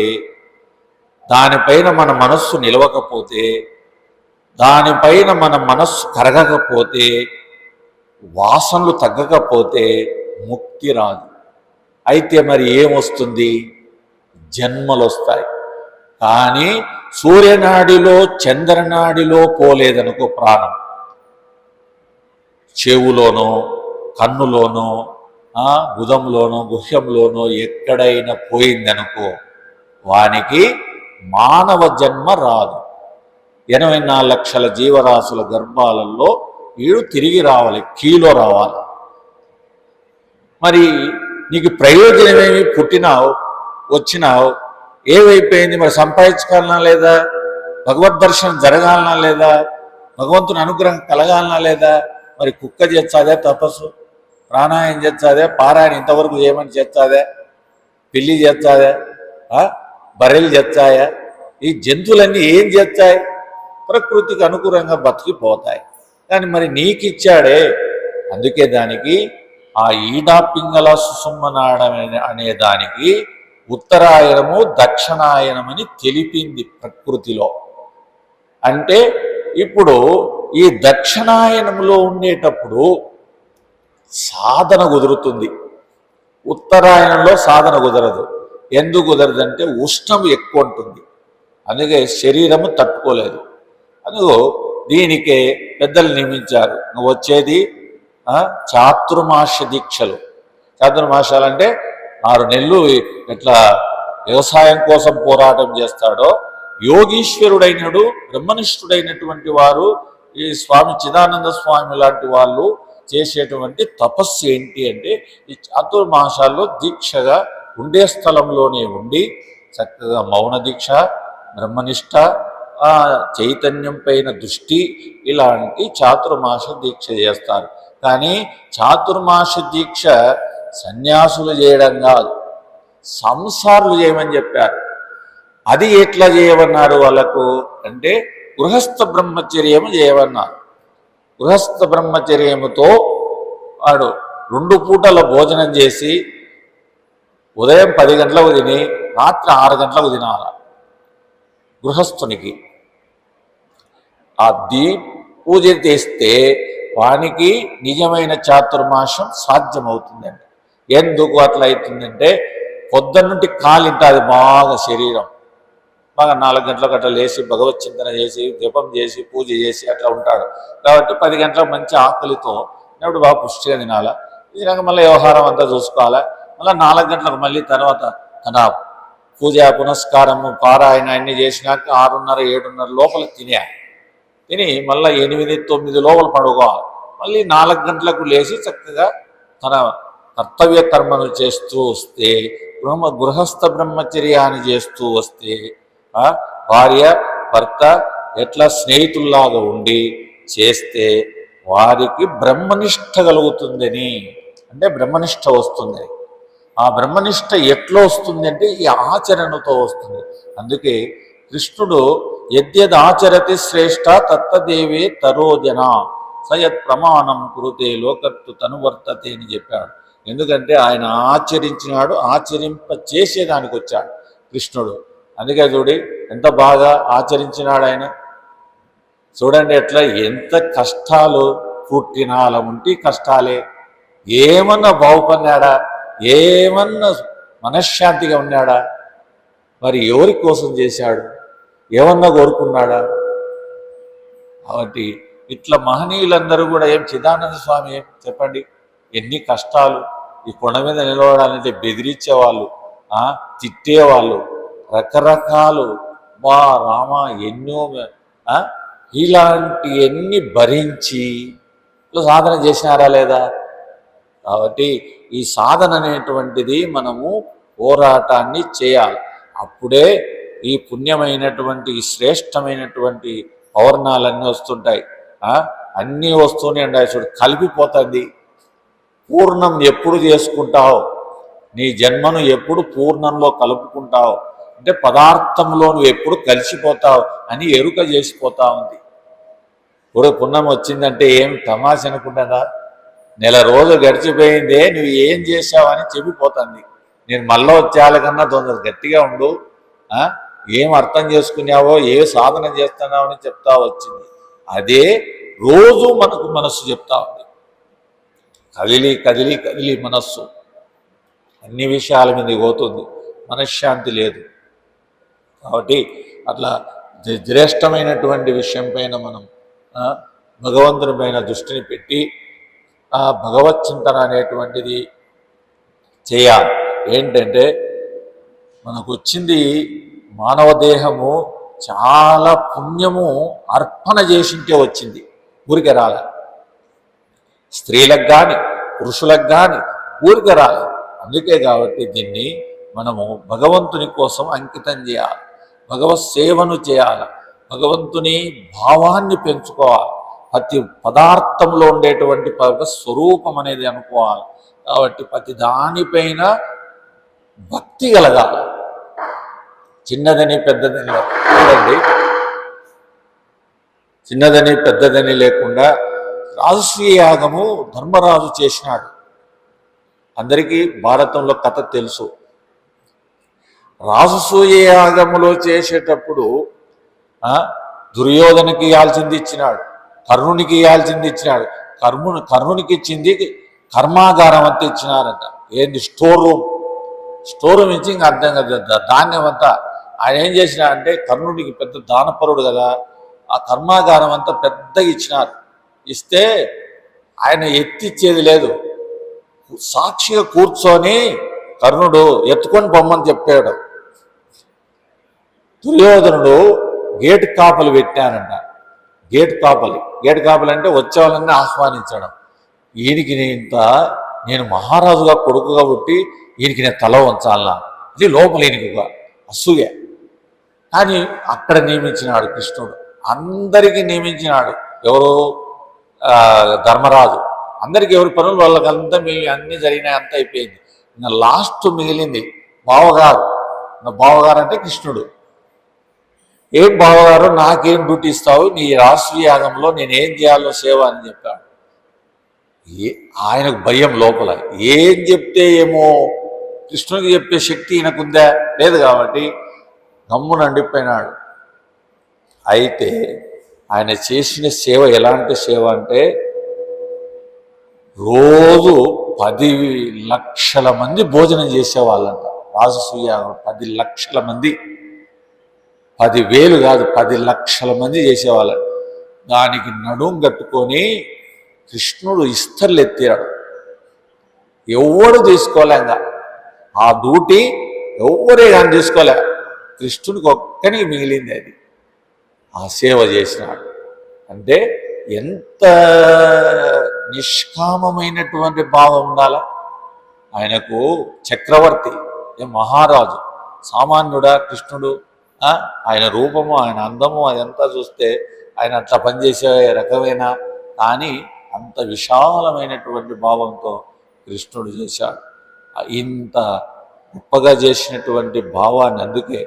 దానిపైన మన మనస్సు నిలవకపోతే, దానిపైన మన మనస్సు కరగకపోతే, వాసనలు తగ్గకపోతే ముక్తి రాదు. అయితే మరి ఏమొస్తుంది? జన్మలు వస్తాయి. కానీ సూర్యనాడిలో చంద్రనాడిలో పోలేదనుకో ప్రాణం, చెవులోనో కన్నులోనో గుదంలోనో గుహ్యంలోనో ఎక్కడైనా పోయిందనుకో వానికి మానవ జన్మ రాదు. 84 లక్షల జీవరాశుల గర్భాలలో వీడు తిరిగి రావాలి, కీలో రావాలి. మరి నీకు ప్రయోజనమేమి? పుట్టినావు, వచ్చినావు, ఏమైపోయింది? మరి సంపాదించుకోవాలన్నా లేదా? భగవద్ దర్శనం జరగాలనా లేదా? భగవంతుని అనుగ్రహం కలగాలనా లేదా? మరి కుక్క చేస్తాదే తపస్సు, ప్రాణాయామం చేస్తాదే, పారాయణ ఇంతవరకు ఏమని చేస్తాదే, పిల్లి చేస్తాదే, బర్రెలు చేస్తాయా? ఈ జంతువులన్నీ ఏం చేస్తాయి? ప్రకృతికి అనుకూలంగా బతికిపోతాయి. కానీ మరి నీకిచ్చాడే. అందుకే దానికి ఆ ఈడా పింగళ సుసుమ్మనాడమే అనే దానికి ఉత్తరాయణము దక్షిణాయనమని తెలిపింది ప్రకృతిలో. అంటే ఇప్పుడు ఈ దక్షిణాయనంలో ఉండేటప్పుడు సాధన కుదురుతుంది, ఉత్తరాయణంలో సాధన కుదరదు. ఎందుకు కుదరదంటే ఉష్ణం ఎక్కువ ఉంటుంది, అందుకే శరీరము తట్టుకోలేదు. అందుకు దీనికే పెద్దలు నియమించారు. నువ్వు వచ్చేది చాతుర్మాస దీక్షలు. చాతుర్మాసాలు అంటే 6 నెలలు ఎట్లా వ్యవసాయం కోసం పోరాటం చేస్తాడో, యోగీశ్వరుడైనడు బ్రహ్మనిష్ఠుడైనటువంటి వారు ఈ స్వామి చిదానంద స్వామి లాంటి వాళ్ళు చేసేటువంటి తపస్సు ఏంటి అంటే, ఈ చాతుర్మాసాల్లో దీక్షగా ఉండే స్థలంలోనే ఉండి చక్కగా మౌన దీక్ష, బ్రహ్మనిష్ట, చైతన్యం పైన దృష్టి, ఇలాంటి చాతుర్మాస దీక్ష చేస్తారు. కానీ చాతుర్మాస దీక్ష సన్యాసులు చేయడం కాదు, సంసారులు చేయమని చెప్పారు. అది ఎట్లా చేయమన్నారు వాళ్ళకు అంటే, గృహస్థ బ్రహ్మచర్యము చేయమన్నారు. గృహస్థ బ్రహ్మచర్యముతో వాడు 2 పూటల భోజనం చేసి ఉదయం 10 గంటలకు తిని రాత్రి 6 గంటలకు తినాల. గృహస్థునికి అది పూజ చేస్తే వానికి నిజమైన చాతుర్మాసం సాధ్యమవుతుందండి. ఎందుకు అట్లా అవుతుందంటే, పొద్దున్నుంటి కాలింటుంది బాగా శరీరం, బాగా 4 గంటలకు అట్లా లేచి భగవత్ చింతన చేసి జపం చేసి పూజ చేసి అట్లా ఉంటాడు. కాబట్టి 10 గంటలకు మంచి ఆకలితో ఇప్పుడు బాగా పుష్టిగా తినాలా, తినాక మళ్ళీ వ్యవహారం అంతా చూసుకోవాలా. మళ్ళీ 4 గంటలకు మళ్ళీ తర్వాత తన పూజ పునస్కారము పారాయణ అన్ని చేసినాక 6:30, 7:30 లోపల తిని మళ్ళీ 8, 9 లోపల పడుకోవాలి. మళ్ళీ 4 గంటలకు లేచి చక్కగా తన కర్తవ్య కర్మను చేస్తూ వస్తే, గృహస్థ బ్రహ్మచర్యాన్ని చేస్తూ వస్తే భార్య భర్త ఎట్లా స్నేహితుల్లాగా ఉండి చేస్తే వారికి బ్రహ్మనిష్ట కలుగుతుందని, అంటే బ్రహ్మనిష్ట వస్తుంది. ఆ బ్రహ్మనిష్ట ఎట్లా వస్తుంది అంటే ఈ ఆచరణతో వస్తుంది. అందుకే కృష్ణుడు యద్యదాచరతి శ్రేష్ఠ తత్తదేవే తరోజన సయత్ ప్రమాణం కురుతే లోకత్తు తనువర్తతే అని చెప్పాడు. ఎందుకంటే ఆయన ఆచరించినాడు, ఆచరింప చేసేదానికి వచ్చాడు కృష్ణుడు. అందుకే చూడి ఎంత బాగా ఆచరించినాడు ఆయన. చూడండి ఎట్లా, ఎంత కష్టాలు పుట్టినాల ఉంటే కష్టాలే. ఏమన్నా బాగుపడినాడా? ఏమన్నా మనశ్శాంతిగా ఉన్నాడా? మరి ఎవరి కోసం చేశాడు? ఏమన్నా కోరుకున్నాడా? కాబట్టి ఇట్లా మహనీయులందరూ కూడా ఏం చిదానంద స్వామి ఏం చెప్పండి, ఎన్ని కష్టాలు. ఈ కొండ మీద నిలబడాలంటే బెదిరించేవాళ్ళు, తిట్టేవాళ్ళు, రకరకాలు, మా రామ ఎన్నో ఇలాంటివన్నీ భరించి సాధన చేసినారా లేదా? కాబట్టి ఈ సాధన అనేటువంటిది మనము పోరాటాన్ని చేయాలి. అప్పుడే ఈ పుణ్యమైనటువంటి ఈ శ్రేష్టమైనటువంటి పౌర్ణాలన్నీ వస్తుంటాయి. అన్నీ వస్తూనే ఉండాలి. చూడు కలిపిపోతుంది. పూర్ణం ఎప్పుడు చేసుకుంటావు? నీ జన్మను ఎప్పుడు పూర్ణంలో కలుపుకుంటావు అంటే పదార్థంలో నువ్వు ఎప్పుడు కలిసిపోతావు అని ఎరుక చేసిపోతా ఉంది. ఇప్పుడు పుణ్యం వచ్చిందంటే ఏం తమాష అనుకుంటుందా? నెల రోజులు గడిచిపోయిందే, నువ్వు ఏం చేశావని చెప్పిపోతుంది. నేను మళ్ళీ వచ్చేయాల కన్నా తొందర గట్టిగా ఉండు, ఏం అర్థం చేసుకున్నావో, ఏ సాధన చేస్తున్నావు అని చెప్తా వచ్చింది. అదే రోజు మనకు మనస్సు చెప్తా ఉంది. కదిలి కదిలి కదిలి మనస్సు అన్ని విషయాల మీద పోతుంది, మనశ్శాంతి లేదు. కాబట్టి అట్లా శ్రేష్టమైనటువంటి విషయం పైన మనం భగవంతుని పైన దృష్టిని పెట్టి ఆ భగవత్ చింతన అనేటువంటిది చేయాలి. ఏంటంటే మనకు వచ్చింది మానవ దేహము చాలా పుణ్యము అర్పణ చేసింటే వచ్చింది, ఊరికే రాలే. స్త్రీలకు కానీ పురుషులకు కానీ ఊరికే రాలే. అందుకే కాబట్టి దీన్ని మనము భగవంతుని కోసం అంకితం చేయాలి, భగవత్ సేవను చేయాలి, భగవంతుని భావాన్ని పెంచుకోవాలి, ప్రతి పదార్థంలో ఉండేటువంటి స్వరూపం అనేది అనుకోవాలి. కాబట్టి ప్రతి దానిపైన భక్తి కలగాలి. చిన్నదని పెద్దదని చూడండి, చిన్నదని పెద్దదని లేకుండా రాజసూయ యాగము ధర్మరాజు చేసినాడు. అందరికీ భారతంలో కథ తెలుసు. రాజసూయ యాగములో చేసేటప్పుడు దుర్యోధనకి ఇవ్వాల్సింది ఇచ్చినాడు, కర్ణునికి ఇవ్వాల్సింది ఇచ్చినాడు. కర్ణునికి ఇచ్చింది కర్మాగారం అంతా ఇచ్చినారంట. ఏంది? స్టోర్ రూమ్ ఇచ్చి ఇంకా అర్థం కదా ధాన్యం అంతా. ఆయన ఏం చేసినారంటే, కర్ణుడికి పెద్ద దానపరుడు కదా, ఆ కర్మాగారం అంతా పెద్దగా ఇచ్చినారు. ఇస్తే ఆయన ఎత్తిచ్చేది లేదు, సాక్షిగా కూర్చొని కర్ణుడు ఎత్తుకొని పొమ్మని చెప్పాడు. దుర్యోధనుడు గేటు కాపలు పెట్టానంట. గేటు కాపలు అంటే వచ్చే వాళ్ళని ఆహ్వానించడం. ఈయనకి నేను మహారాజుగా కొడుకుగా పుట్టి ఈయనకి నేను తల వంచాలనా, ఇది లోపల ఈయనకి ఒక అసూయ. కానీ అక్కడ నియమించినాడు కృష్ణుడు, అందరికీ నియమించినాడు. ఎవరు? ధర్మరాజు. అందరికీ ఎవరి పనులు వాళ్ళకంతా మిగిలి అన్నీ జరిగినాయి, అంతా అయిపోయింది. ఇంకా లాస్ట్ మిగిలింది బావగారు అంటే కృష్ణుడు. ఏం బావగారు, నాకేం డ్యూటీ ఇస్తావు, నీ రాష్ట్రీయ యాగంలో నేనేం చేయాలో సేవ అని చెప్పాడు. ఆయనకు భయం లోపల, ఏం చెప్తే ఏమో కృష్ణుడికి చెప్పే శక్తి ఈయనకుందా? లేదు. కాబట్టి గమ్మున అండిపోయినాడు. అయితే ఆయన చేసిన సేవ ఎలాంటి సేవ అంటే, రోజు 10 లక్షల మంది భోజనం చేసేవాళ్ళంట. రాజసూయ 10 లక్షల మంది, 10,000 కాదు, 10 లక్షల మంది చేసేవాళ్ళంట. దానికి నడుం కట్టుకొని కృష్ణుడు ఇస్తర్లు ఎత్తాడు. ఎవడు తీసుకోలేగా ఆ డ్యూటీ, ఎవరే కానీ తీసుకోలే. కృష్ణుడికి ఒక్కనికి మిగిలింది అది. ఆ సేవ చేసినాడు అంటే ఎంత నిష్కామమైనటువంటి భావం ఉండాలా. ఆయనకు చక్రవర్తి, మహారాజు, సామాన్యుడా కృష్ణుడు? ఆయన రూపము, ఆయన అందము అదంతా చూస్తే ఆయన అట్లా పనిచేసే రకమైనా, కానీ అంత విశాలమైనటువంటి భావంతో కృష్ణుడు చేశాడు. ఇంత గొప్పగా చేసినటువంటి భావాన్ని అందుకే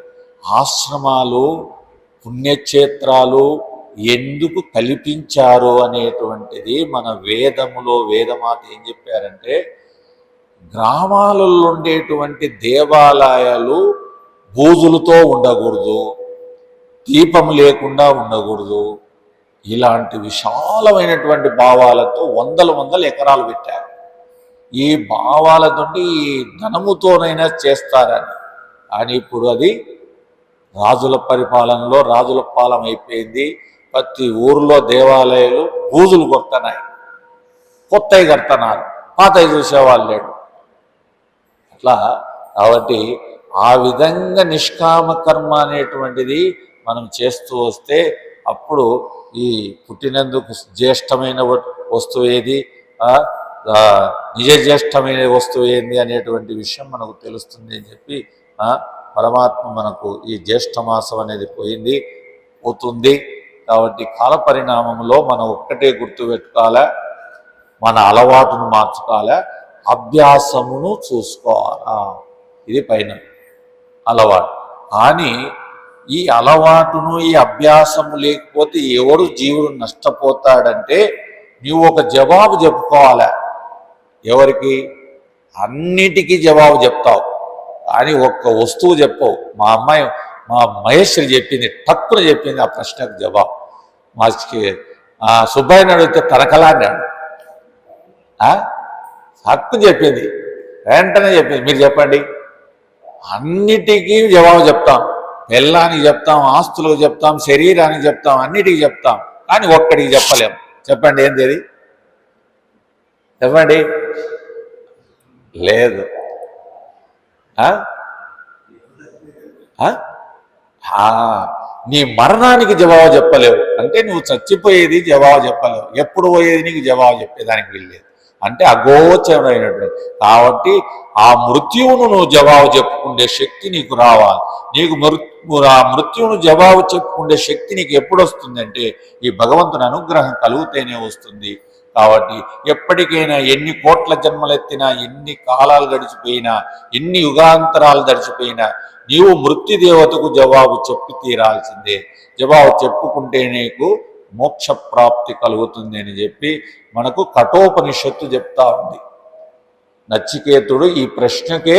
ఆశ్రమాలు, పుణ్యక్షేత్రాలు ఎందుకు కల్పించారు అనేటువంటిది మన వేదమాత ఏం చెప్పారంటే, గ్రామాలలో ఉండేటువంటి దేవాలయాలు బూజులతో ఉండకూడదు, దీపం లేకుండా ఉండకూడదు. ఇలాంటి విశాలమైనటువంటి భావాలతో వందల ఎకరాలు పెట్టారు. ఈ భావాలతో ఈ ధనముతోనైనా చేస్తారని. అని ఇప్పుడు అది రాజుల పరిపాలనలో రాజుల పాలన అయిపోయింది. ప్రతి ఊరిలో దేవాలయాలు బూజులు కొడుతున్నాయి, కొత్తవి కడుతున్నారు, పాతవి చూసేవాళ్ళు లేడు. అట్లా కాబట్టి ఆ విధంగా నిష్కామ కర్మ అనేటువంటిది మనం చేస్తూ వస్తే అప్పుడు ఈ పుట్టినందుకు జ్యేష్టమైన వస్తువు ఏది, నిజ జ్యేష్టమైన వస్తువు ఏంది అనేటువంటి విషయం మనకు తెలుస్తుంది అని చెప్పి పరమాత్మ మనకు ఈ జ్యేష్ఠ మాసం అనేది పోతుంది. కాబట్టి కాల పరిణామంలో మనం ఒక్కటే గుర్తుపెట్టుకోవాలా, మన అలవాటును మార్చుకోవాలా. అభ్యాసమును చూసుకోవాలా. ఇది పైన అలవాటు. కానీ ఈ అలవాటును ఈ అభ్యాసము లేకపోతే ఎవడు జీవుడు నష్టపోతాడంటే నీవు ఒక జవాబు చెప్పుకోవాలి. ఎవరికి? అన్నిటికీ జవాబు చెప్తావు కానీ ఒక్క వస్తువు చెప్పవు. మా మహేశ్వరి చెప్పింది, టక్కున చెప్పింది ఆ ప్రశ్నకు జవాబు. మా సుబ్బయ్యని అడిగితే తనకలా అన్నాడు, హక్కు చెప్పింది, వెంటనే చెప్పింది. మీరు చెప్పండి. అన్నిటికీ జవాబు చెప్తాం. పెళ్ళానికి చెప్తాం, ఆస్తులకు చెప్తాం, శరీరానికి చెప్తాం, అన్నిటికీ చెప్తాం, కానీ ఒక్కడికి చెప్పలేం. చెప్పండి ఏంది అది? చెప్పండి. లేదు. నీ మరణానికి జవాబు చెప్పలేవు అంటే నువ్వు చచ్చిపోయేది జవాబు చెప్పలేవు. ఎప్పుడు పోయేది నీకు జవాబు చెప్పేదానికి వీల్లేదు. అంటే అగోచరమైనటువంటి. కాబట్టి ఆ మృత్యువును నువ్వు జవాబు చెప్పుకునే శక్తి నీకు రావాలి. నీకు ఆ మృత్యువును జవాబు చెప్పుకునే శక్తి నీకు ఎప్పుడు వస్తుందంటే ఈ భగవంతుని అనుగ్రహం కలిగితేనే వస్తుంది. కాబట్టి ఎప్పటికైనా ఎన్ని కోట్ల జన్మలెత్తినా, ఎన్ని కాలాలు గడిచిపోయినా, ఎన్ని యుగాంతరాలు గడిచిపోయినా నీవు మృత్యుదేవతకు జవాబు చెప్పి తీరాల్సిందే. జవాబు చెప్పుకుంటే నీకు మోక్ష ప్రాప్తి కలుగుతుంది అని చెప్పి మనకు కఠోపనిషత్తు చెప్తా ఉంది. నచికేతుడు ఈ ప్రశ్నకే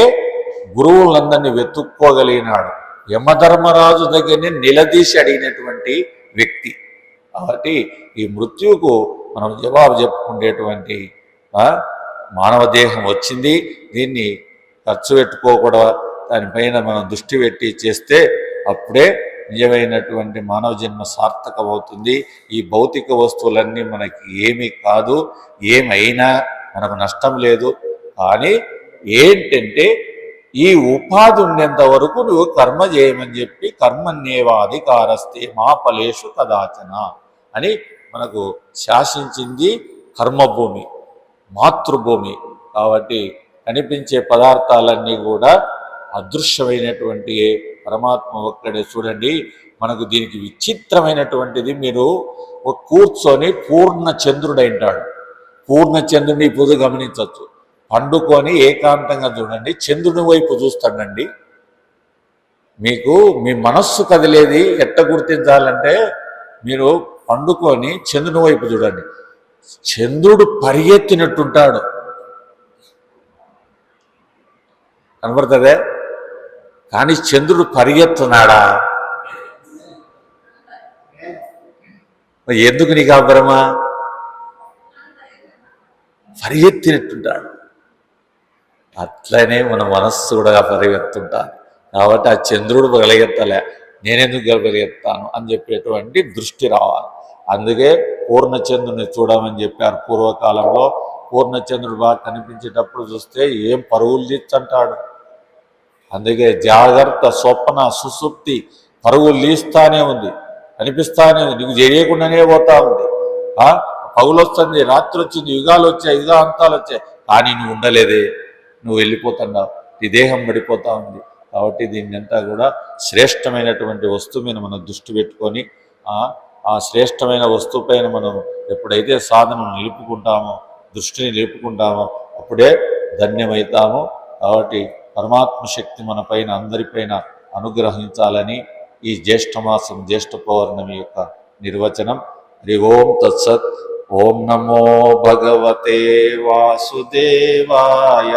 గురువులందరినీ వెతుక్కోగలిగినాడు. యమధర్మరాజు దగ్గరనే నిలదీసి అడిగినటువంటి వ్యక్తి. కాబట్టి ఈ మృత్యువుకు మనం జవాబు చెప్పుకునేటువంటి మానవ దేహం వచ్చింది. దీన్ని ఖర్చు పెట్టుకోకూడదు, దానిపైన మనం దృష్టి పెట్టి చేస్తే అప్పుడే నిజమైనటువంటి మానవ జన్మ సార్థకమవుతుంది. ఈ భౌతిక వస్తువులన్నీ మనకి ఏమీ కాదు, ఏమైనా మనకు నష్టం లేదు. కానీ ఏంటంటే ఈ ఉపాధి ఉండేంత వరకు నువ్వు కర్మ చేయమని చెప్పి కర్మణ్యేవాధికారస్తే మా ఫలేషు కదాచన అని మనకు శాసించింది కర్మభూమి, మాతృభూమి. కాబట్టి కనిపించే పదార్థాలన్నీ కూడా అదృశ్యమైనటువంటి పరమాత్మ ఒక్కడే. చూడండి, మనకు దీనికి విచిత్రమైనటువంటిది, మీరు కూర్చొని పూర్ణ చంద్రుడైంటాడు. పూర్ణ చంద్రుడిని ఇప్పుడు గమనించవచ్చు. పండుకొని ఏకాంతంగా చూడండి, చంద్రుని వైపు చూస్తాడండి. మీకు మీ మనస్సు కదిలేది ఎట్ట గుర్తించాలంటే మీరు పండుకొని చంద్రుని వైపు చూడండి. చంద్రుడు పరిగెత్తినట్టుంటాడు, కనబడుతుందే. కానీ చంద్రుడు పరిగెత్తున్నాడా? ఎందుకు నీకు ఆ భ్రమ? పరిగెత్తినట్టుంటాడు. అట్లనే మన మనస్సు కూడా పరిగెత్తుంటాను. కాబట్టి ఆ చంద్రుడు పరిగెత్తలే, నేనెందుకు పరిగెత్తాను అని చెప్పేటువంటి దృష్టి రావాలి. అందుకే పూర్ణచంద్రుని చూడమని చెప్పారు పూర్వకాలంలో. పూర్ణచంద్రుడు బాగా కనిపించేటప్పుడు చూస్తే ఏం పరుగులు తీర్చంటాడు. అందుకే జాగ్రత్త, స్వప్న, సుసుప్తి పరుగులు తీస్తానే ఉంది, కనిపిస్తానే ఉంది, నీకు తెలియకుండానే పోతా ఉంది. పగులు వస్తుంది, రాత్రి వచ్చింది, యుగాలు వచ్చాయి, యుగాంతాలు వచ్చాయి, కానీ నువ్వు ఉండలేదే, నువ్వు వెళ్ళిపోతున్నావు, నీ దేహం పడిపోతా ఉంది. కాబట్టి దీన్ని అంతా కూడా శ్రేష్టమైనటువంటి వస్తువు మీద మనం దృష్టి పెట్టుకొని ఆ శ్రేష్టమైన వస్తువు పైన మనం ఎప్పుడైతే సాధనను నిలుపుకుంటామో, దృష్టిని నిలుపుకుంటామో అప్పుడే ధన్యమవుతాము. కాబట్టి పరమాత్మ శక్తి మన పైన అందరిపైన అనుగ్రహించాలని ఈ జ్యేష్ఠమాసం, జ్యేష్ఠ పౌర్ణమి యొక్క నిర్వచనం. హరి ఓం తత్సత్. ఓం నమో భగవతే వాసుదేవాయ.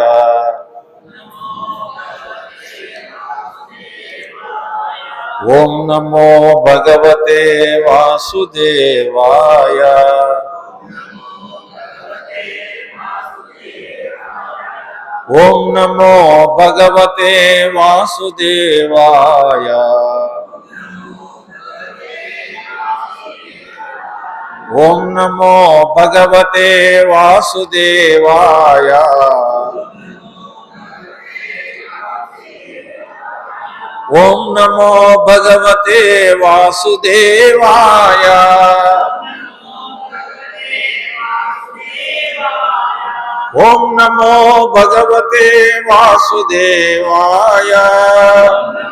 ఓం నమో భగవతే వాసుదేవాయ. ఓం నమో భగవతే వాసుదేవాయ. ఓం నమో భగవతే వాసుదేవాయ. ఓం నమో భగవతే వాసుదేవాయ. ఓం నమో భగవతే వాసుదేవాయ.